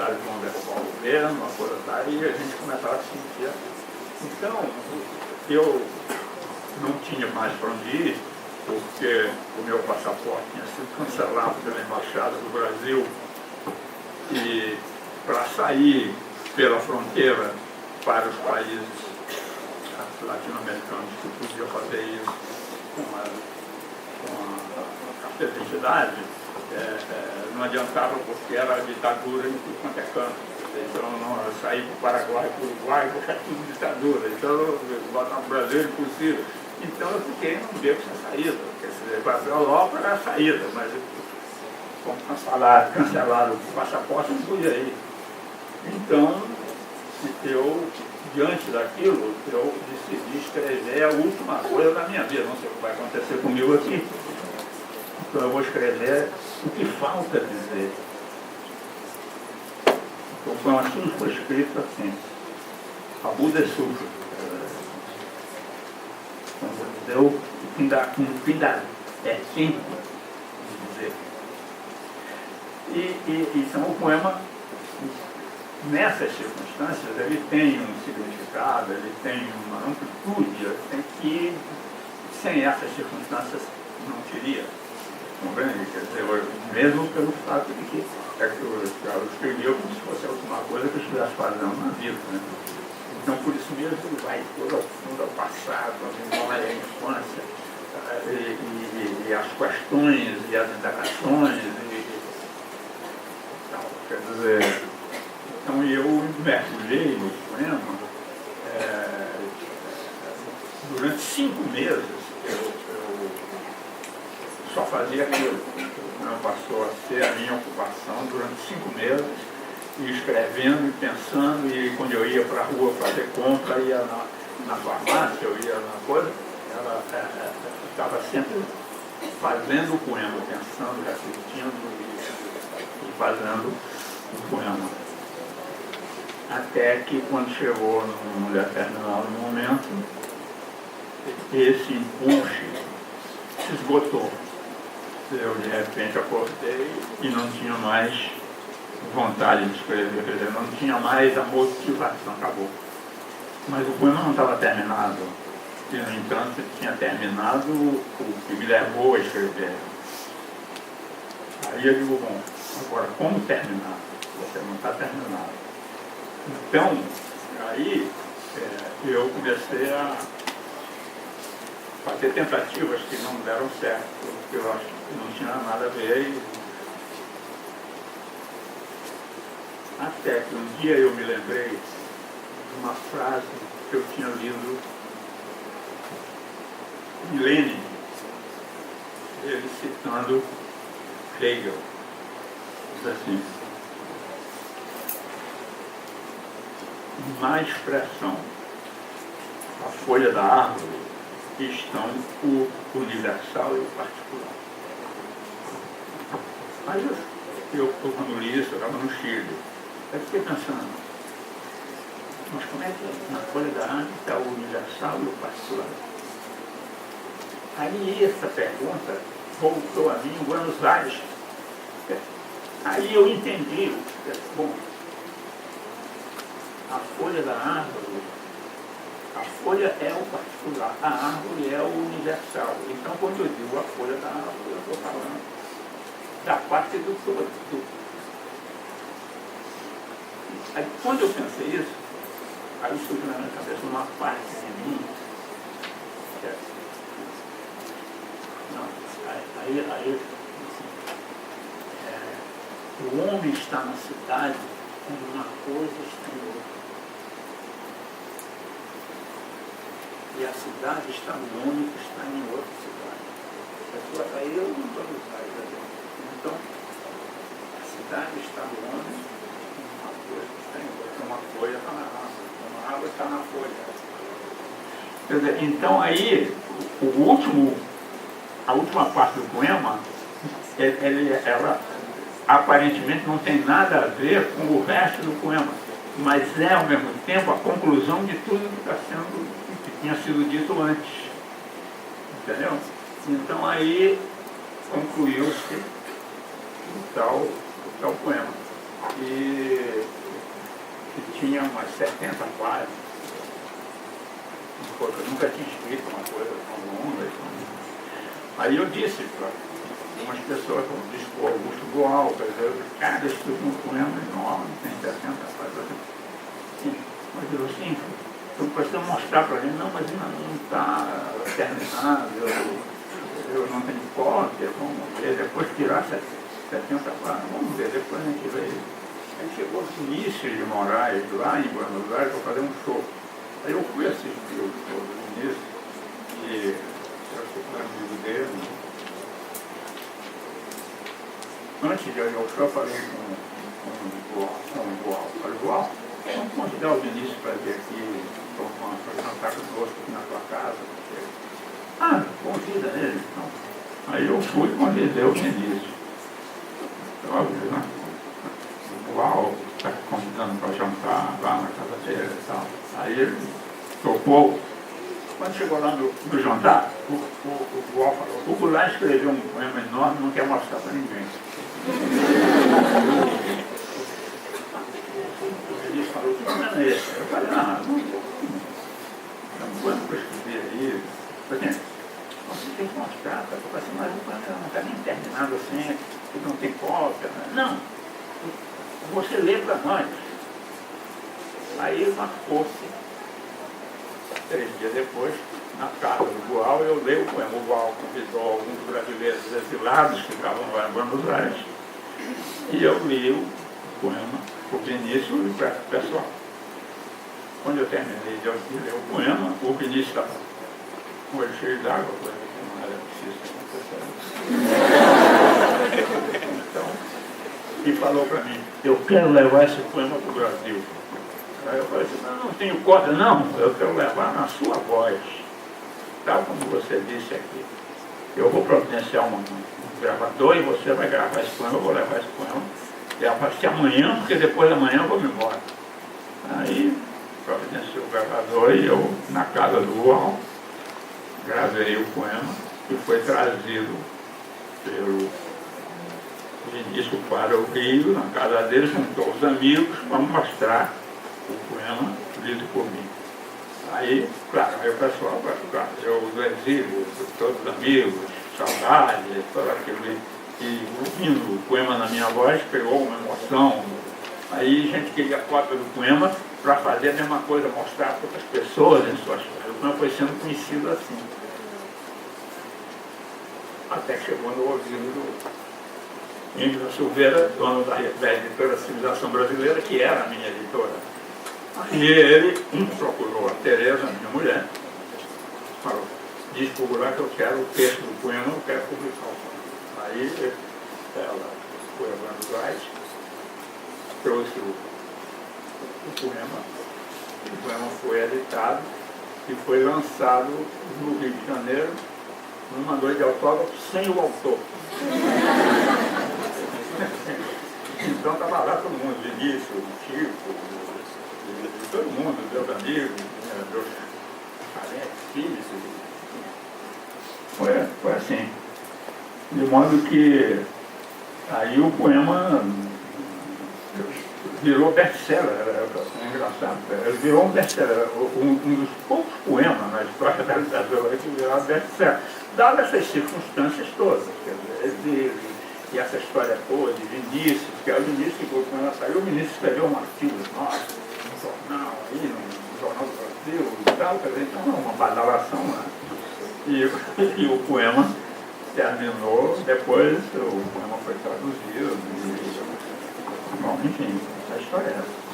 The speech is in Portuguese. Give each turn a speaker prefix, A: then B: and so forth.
A: militares vão derrubar o governo, uma coisa tá, e a gente começava a sentir. Então, eu não tinha mais para onde ir, porque o meu passaporte tinha sido cancelado pela Embaixada do Brasil, e para sair pela fronteira para os países latino-americanos que podiam fazer isso com a carteira de identidade, não adiantava porque era a ditadura em tudo quanto é canto. Então, eu saí para o Paraguai, para o Uruguai, porque era tudo ditadura. Então, botar no Brasil é impossível. Então, eu fiquei num beco sem saída. Quer dizer, para a Europa era a saída, mas como cancelaram o passaporte, não podia ir. Então, eu, diante daquilo, eu decidi escrever a última coisa da minha vida. Não sei o que vai acontecer comigo aqui. Então, eu vou escrever o que falta dizer. Então, foi um assunto que foi escrito assim, a Buda Sutra. Deu um fim da tempo de dizer. Então, o poema, nessas circunstâncias, ele tem um significado, ele tem uma amplitude, tem que, sem essas circunstâncias, não teria. Compreende? Quer dizer, mesmo pelo fato de que eu escrevia como se fosse a última coisa que eu estivesse fazendo na vida, né? Então, por isso mesmo, ele vai todo ao fundo, ao passado, à memória, à infância, e as questões, e as indagações, então, quer dizer, então eu mergulhei no poema durante 5 meses, eu só fazia aquilo. Não passou a ser a minha ocupação durante 5 meses, e escrevendo e pensando, e quando eu ia para a rua fazer compra, ia na farmácia, eu ia na coisa, ela estava sempre fazendo o poema, pensando, refletindo e fazendo o poema. Até que quando chegou num determinado momento, esse impulso se esgotou. Eu, de repente, acordei e não tinha mais vontade de escrever, quer dizer, não tinha mais a motivação, acabou. Mas o poema não estava terminado, e, no entanto, ele tinha terminado o que me levou a escrever. Aí eu digo, bom, agora, como terminar? Você não está terminado. Então, aí eu comecei a fazer tentativas que não deram certo, porque eu acho que não tinha nada a ver. Até que um dia eu me lembrei de uma frase que eu tinha lido em Lenin, ele citando Hegel. Diz assim: na expressão, a folha da árvore, estão o universal e o particular. Mas eu quando li isso, eu estava no Chile. Eu fiquei pensando, mas como é que na folha da árvore está o universal e o particular? Aí essa pergunta voltou a mim em Buenos Aires. Aí eu entendi, bom, a folha da árvore, a folha é o particular, a árvore é o universal. Então, quando eu digo a folha da árvore, eu estou falando da parte do todo. Aí, quando eu pensei isso, aí surgiu na minha cabeça uma parte de mim, que é, não, aí o homem está na cidade quando uma coisa está em outra. E a cidade está no homem que está em outra cidade. Aí eu não estou nos Aires. Então, a cidade está no homem, uma coisa está em outra. Uma folha está na árvore, uma árvore está na folha. Quer dizer, então aí, a última parte do poema, ela aparentemente não tem nada a ver com o resto do poema, mas é ao mesmo tempo a conclusão de tudo que tinha sido dito antes. Entendeu? Então aí concluiu-se o tal poema. E tinha umas 70 páginas. Porque eu nunca tinha escrito uma coisa tão longa. Aí eu disse para algumas pessoas, como disse o Augusto Boal, cara, esse um poema enorme, tem 70 páginas. Mas eu assim, eu preciso mostrar para ele, não, mas ainda não está terminado, eu não tenho cópia, vamos ver, depois tirar 70 páginas, vamos ver, depois a gente vê. Aí chegou o Vinícius de Moraes, lá em Buenos Aires, para fazer um show. Aí eu fui assistir o show do Vinícius, e eu fui amigo dele. Antes de ir ao show, eu falei com o Boal, falei, Boal, vamos convidar o Vinícius para vir aqui, para cantar conosco aqui na tua casa. Ah, convida ele. Então. Aí eu fui e convidei o Vinícius. Óbvio, né? O Boal está convidando para jantar lá na casa dele e tal. Aí ele topou. Quando chegou lá no jantar, o Boal falou, o Goulart escreveu um poema enorme, não quer mostrar para ninguém. Ele falou, que poema é esse? Eu falei, não poema para escrever aí. Você tem que mostrar, tá? Eu falei assim, mas o poema não está nem terminado assim, não tem cópia. Né? Não, você lê para nós. Aí marcou-se, 3 dias depois, na casa do Boal, eu leio o poema. O Boal convidou alguns brasileiros exilados que estavam lá em Buenos Aires, e eu li o poema, o Vinícius e para o pessoal. Quando eu terminei de ler o poema, o Vinícius estava com o olho cheio d'água, coisa que não era preciso que acontecesse. Então, e falou para mim, eu quero levar esse poema para o Brasil. Aí eu falei assim, não tenho cópia, não, eu quero levar na sua voz. Tal como você disse aqui. Eu vou providenciar um gravador e você vai gravar esse poema, eu vou levar esse poema. Vai ser amanhã, porque depois da manhã eu vou me embora. Aí providenciei o gravador e eu, na casa do Boal, gravei o poema e foi trazido pelo Vinícius para o Rio, na casa dele, juntou os amigos para mostrar o poema lido por mim. Aí, claro, aí o pessoal vai ficar, eu do exílio, todos os amigos, saudade, todo aquilo. E ouvindo o poema na minha voz, pegou uma emoção. Aí a gente queria cópia do poema para fazer a mesma coisa, mostrar para outras pessoas em suas coisas. O poema foi sendo conhecido assim. Até que chegou no ouvido do Índio Silveira, dono da editora Civilização Brasileira, que era a minha editora. E ele procurou a Tereza, minha mulher, falou, diz para o Goulart que eu quero o texto do poema, eu quero publicar o poema. Aí ela foi a Buenos Aires, trouxe o poema foi editado e foi lançado no Rio de Janeiro, numa noite de autógrafo sem o autor. Então estava lá todo mundo, Vinícius, Chico, todo mundo, meus amigos, meus parentes, filhos. Foi assim. De modo que aí o poema virou best-seller, é engraçado, ele virou um best-seller, um dos poucos poemas na história da literatura que virou best-seller, dadas essas circunstâncias todas, quer dizer, e essa história toda de Vinícius, que é o Vinícius que o poema saiu, o Vinícius escreveu um artigo nosso, no jornal, aí, no Jornal do Brasil e tal, quer dizer, então uma badalação lá. E o poema terminou, depois o poema foi traduzido, bom, enfim, essa história é essa.